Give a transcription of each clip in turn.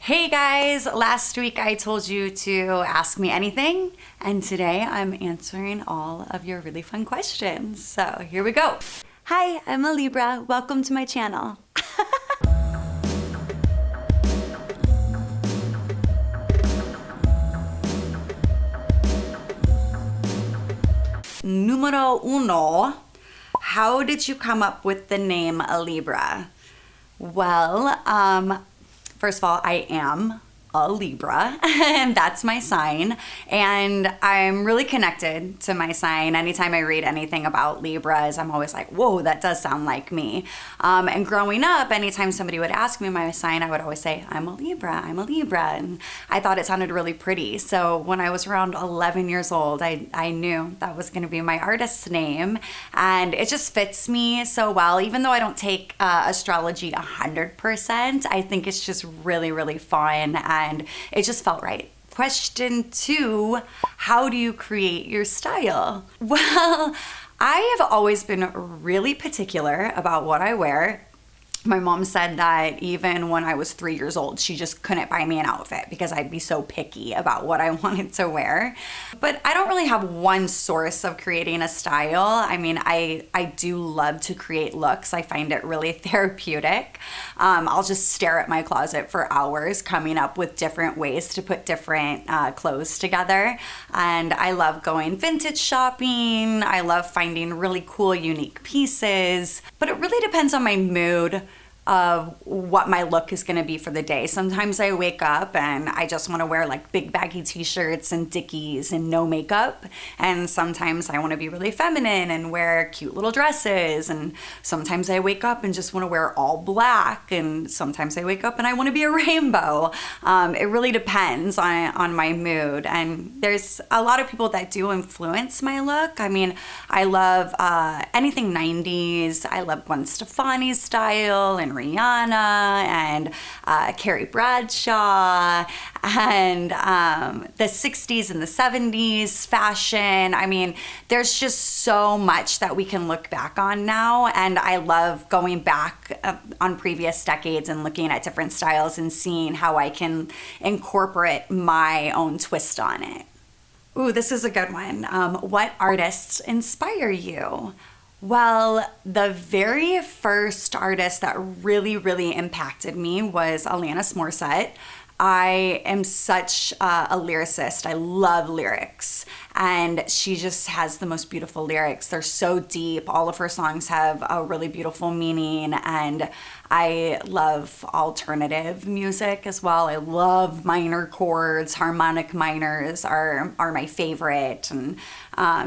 Hey guys, last week I told you to ask me anything, and today I'm answering all of your really fun questions. So here we go. Hi, I'm ALiBRA. Welcome to my channel. Numero uno, how did you come up with the name ALiBRA? Well, first of all, I am a Libra, and that's my sign, and I'm really connected to my sign. Anytime I read anything about Libras, I'm always like, whoa, that does sound like me. And growing up, anytime somebody would ask me my sign, I would always say, I'm a Libra, and I thought it sounded really pretty. So when I was around 11 years old, I knew that was gonna be my artist's name, and it just fits me so well. Even though I don't take astrology 100%, I think it's just really, really fun, and it just felt right. Question 2, how do you create your style? Well, I have always been really particular about what I wear. My mom said that even when I was 3 years old, she just couldn't buy me an outfit because I'd be so picky about what I wanted to wear. But I don't really have one source of creating a style. I mean, I do love to create looks. I find it really therapeutic. I'll just stare at my closet for hours coming up with different ways to put different clothes together. And I love going vintage shopping. I love finding really cool, unique pieces. But it really depends on my mood of what my look is gonna be for the day. Sometimes I wake up and I just wanna wear like big baggy t-shirts and Dickies and no makeup. And sometimes I wanna be really feminine and wear cute little dresses. And sometimes I wake up and just wanna wear all black. And sometimes I wake up and I wanna be a rainbow. It really depends on my mood. And there's a lot of people that do influence my look. I mean, I love anything 90s. I love Gwen Stefani's style and Rihanna and Carrie Bradshaw and the 60s and the 70s fashion. I mean, there's just so much that we can look back on now, and I love going back on previous decades and looking at different styles and seeing how I can incorporate my own twist on it. Ooh, this is a good one. What artists inspire you? Well, the very first artist that really, really impacted me was Alanis Morissette. I am such a lyricist. I love lyrics, and she just has the most beautiful lyrics. They're so deep. All of her songs have a really beautiful meaning, and I love alternative music as well. I love minor chords. Harmonic minors are my favorite, and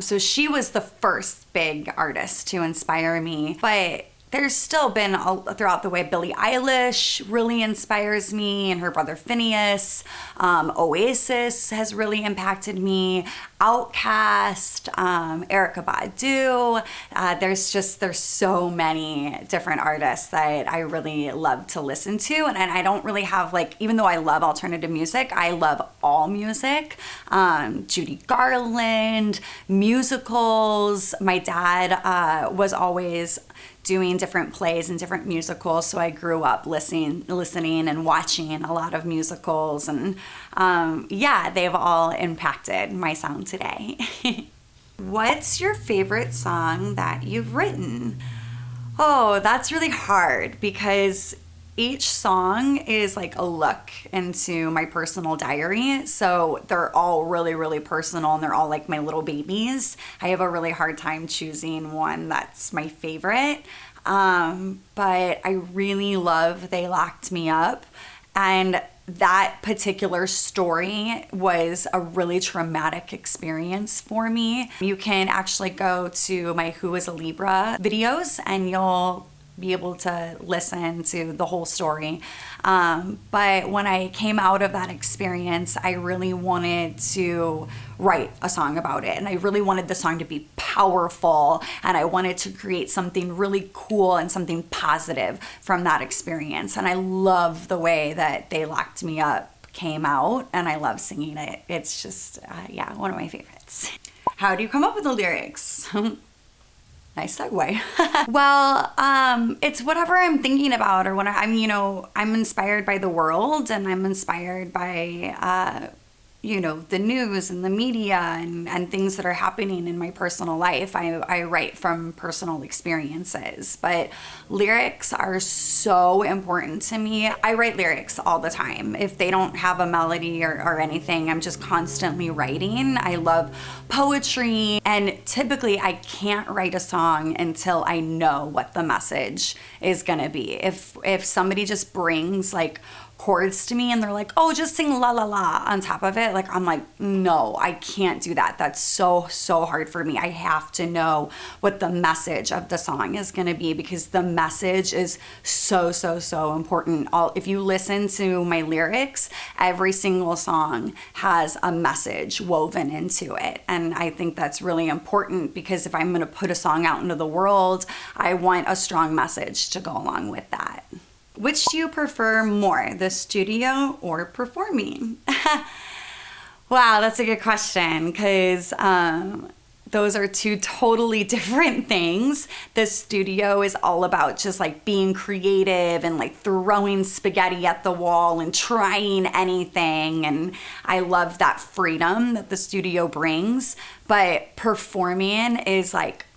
so she was the first big artist to inspire me. But there's still been throughout the way, Billie Eilish really inspires me, and her brother Phineas. Oasis has really impacted me. Outkast, Erykah Badu. There's so many different artists that I really love to listen to, and I don't really have like, even though I love alternative music, I love all music. Judy Garland, musicals. My dad was always doing different plays and different musicals, so I grew up listening and watching a lot of musicals, and yeah, they've all impacted my sound today. What's your favorite song that you've written? Oh, that's really hard because each song is like a look into my personal diary. So they're all really, really personal, and they're all like my little babies. I have a really hard time choosing one that's my favorite. But I really love They Locked Me Up. And that particular story was a really traumatic experience for me. You can actually go to my Who is a Libra videos, and you'll be able to listen to the whole story. But when I came out of that experience, I really wanted to write a song about it. And I really wanted the song to be powerful, and I wanted to create something really cool and something positive from that experience. And I love the way that They Locked Me Up came out, and I love singing it. It's just, yeah, one of my favorites. How do you come up with the lyrics? Nice segue. Well, it's whatever I'm thinking about, or when I'm inspired by the world, and I'm inspired by, the news and the media and things that are happening in my personal life. I write from personal experiences, but lyrics are so important to me. I write lyrics all the time. If they don't have a melody or anything, I'm just constantly writing. I love poetry, and typically I can't write a song until I know what the message is gonna be. If somebody just brings like chords to me and they're like, oh, just sing la la la on top of it, like, I'm like, no, I can't do that. That's so hard for me. I have to know what the message of the song is going to be, because the message is so important. If you listen to my lyrics, every single song has a message woven into it, and I think that's really important, because if I'm going to put a song out into the world, I want a strong message to go along with that. Which do you prefer more, the studio or performing? Wow, that's a good question, because those are two totally different things. The studio is all about just like being creative and like throwing spaghetti at the wall and trying anything. And I love that freedom that the studio brings. But performing is like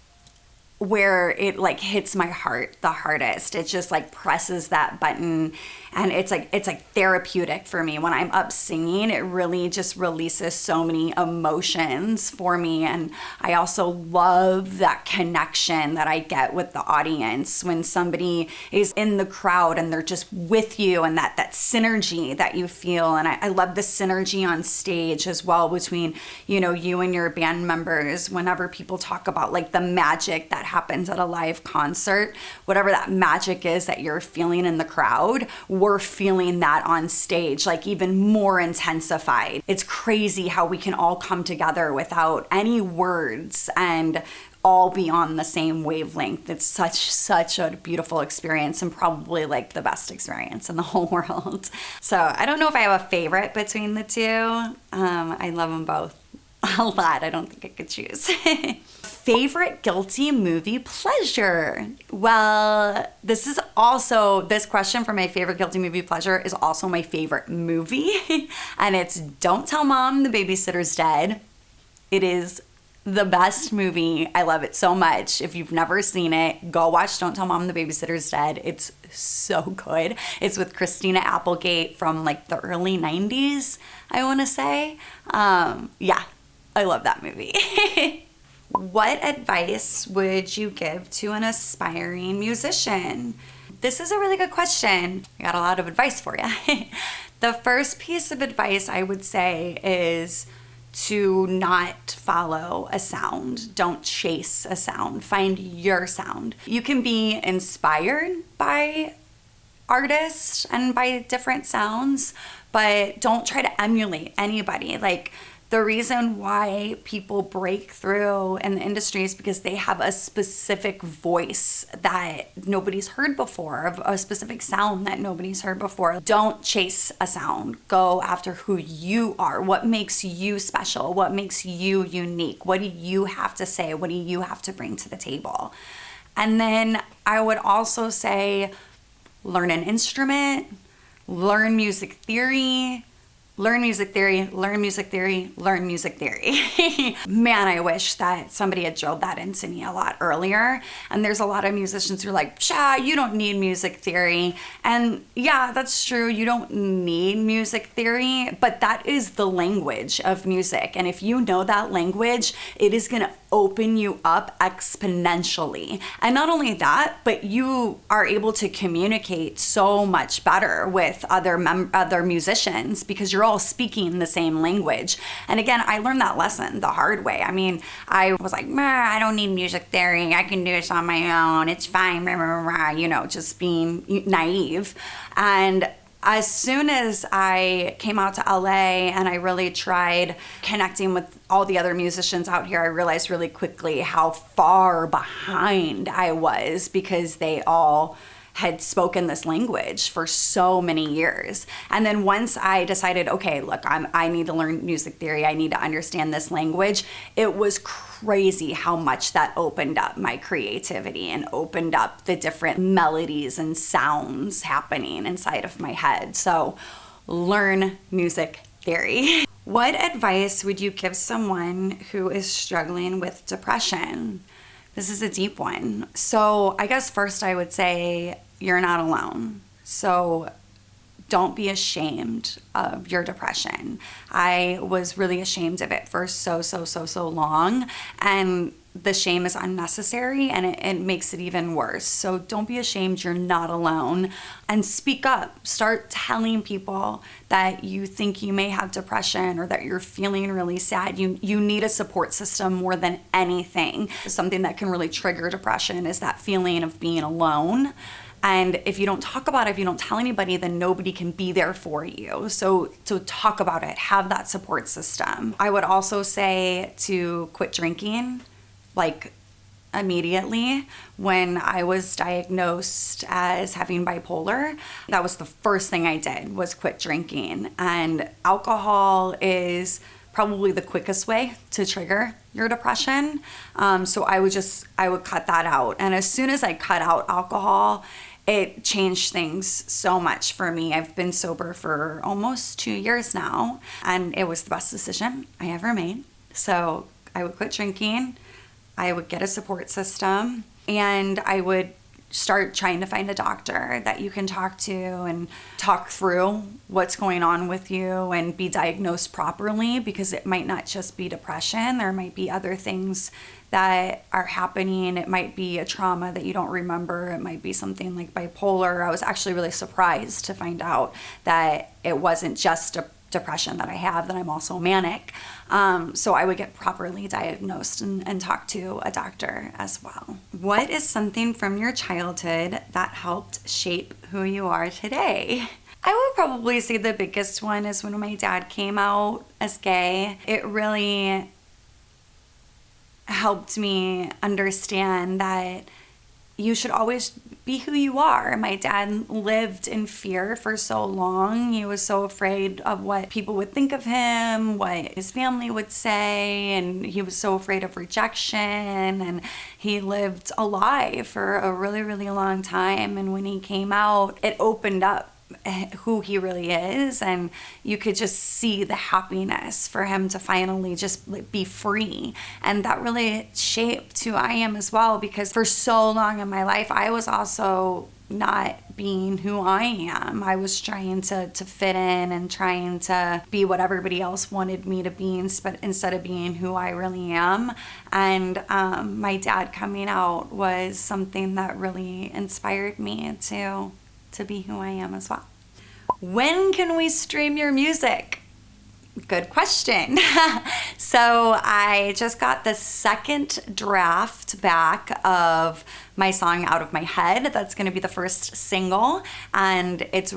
where it like hits my heart the hardest. It just like presses that button, and it's like therapeutic for me. When I'm up singing, it really just releases so many emotions for me. And I also love that connection that I get with the audience when somebody is in the crowd and they're just with you, and that synergy that you feel. And I love the synergy on stage as well between, you and your band members. Whenever people talk about like the magic that happens at a live concert, whatever that magic is that you're feeling in the crowd, we're feeling that on stage, like even more intensified. It's crazy how we can all come together without any words and all be on the same wavelength. It's such a beautiful experience, and probably like the best experience in the whole world. So I don't know if I have a favorite between the two. I love them both a lot. I don't think I could choose. Favorite guilty movie pleasure? Well, this question for my favorite guilty movie pleasure is also my favorite movie. And it's Don't Tell Mom the Babysitter's Dead. It is the best movie. I love it so much. If you've never seen it, go watch Don't Tell Mom the Babysitter's Dead. It's so good. It's with Christina Applegate from like the early 90s, I want to say. Yeah, I love that movie. What advice would you give to an aspiring musician? This is a really good question. I got a lot of advice for you. The first piece of advice I would say is to not follow a sound. Don't chase a sound. Find your sound. You can be inspired by artists and by different sounds, but don't try to emulate anybody. Like, the reason why people break through in the industry is because they have a specific voice that nobody's heard before, a specific sound that nobody's heard before. Don't chase a sound. Go after who you are. What makes you special? What makes you unique? What do you have to say? What do you have to bring to the table? And then I would also say, learn an instrument, learn music theory. Learn music theory, learn music theory, learn music theory. Man, I wish that somebody had drilled that into me a lot earlier. And there's a lot of musicians who are like, you don't need music theory. And yeah, that's true. You don't need music theory, but that is the language of music. And if you know that language, it is going to open you up exponentially. And not only that, but you are able to communicate so much better with other musicians, because you're all speaking the same language. And again, I learned that lesson the hard way. I mean, I was like, I don't need music theory. I can do this on my own. It's fine, just being naive. And as soon as I came out to LA and I really tried connecting with all the other musicians out here, I realized really quickly how far behind I was, because they all had spoken this language for so many years. And then once I decided, okay, look, I need to learn music theory, I need to understand this language, it was crazy how much that opened up my creativity and opened up the different melodies and sounds happening inside of my head. So learn music theory. What advice would you give someone who is struggling with depression? This is a deep one. So I guess first I would say you're not alone. So don't be ashamed of your depression. I was really ashamed of it for so long. And the shame is unnecessary and it makes it even worse. So don't be ashamed, you're not alone. And speak up. Start telling people that you think you may have depression or that you're feeling really sad. You need a support system more than anything. Something that can really trigger depression is that feeling of being alone. And if you don't talk about it, if you don't tell anybody, then nobody can be there for you. So talk about it, have that support system. I would also say to quit drinking, like immediately. When I was diagnosed as having bipolar, that was the first thing I did, was quit drinking. And alcohol is probably the quickest way to trigger your depression. So I would cut that out. And as soon as I cut out alcohol, it changed things so much for me. I've been sober for almost 2 years now, and it was the best decision I ever made. So I would quit drinking, I would get a support system, and I would start trying to find a doctor that you can talk to and talk through what's going on with you and be diagnosed properly, because it might not just be depression. There might be other things that are happening. It might be a trauma that you don't remember. It might be something like bipolar. I was actually really surprised to find out that it wasn't just a depression that I have, that I'm also manic. So I would get properly diagnosed and talk to a doctor as well. What is something from your childhood that helped shape who you are today? I would probably say the biggest one is when my dad came out as gay. It really helped me understand that you should always be who you are. My dad lived in fear for so long. He was so afraid of what people would think of him, what his family would say, and he was so afraid of rejection, and he lived a lie for a really, really long time. And when he came out, it opened up who he really is, and you could just see the happiness for him to finally just be free. And that really shaped who I am as well, because for so long in my life I was also not being who I am. I was trying to fit in and trying to be what everybody else wanted me to be, instead of being who I really am. And my dad coming out was something that really inspired me to be who I am as well. When can we stream your music? Good question. So I just got the second draft back of my song Out of My Head. That's going to be the first single, and it's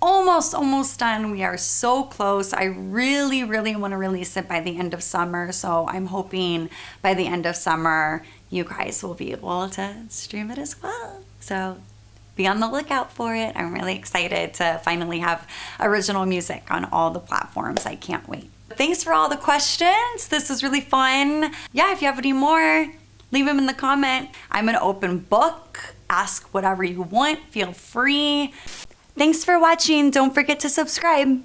almost done. We are so close. I really want to release it by the end of summer. So I'm hoping by the end of summer, you guys will be able to stream it as well. So be on the lookout for it. I'm really excited to finally have original music on all the platforms. I can't wait. Thanks for all the questions. This was really fun. Yeah, if you have any more, leave them in the comment. I'm an open book. Ask whatever you want. Feel free. Thanks for watching. Don't forget to subscribe.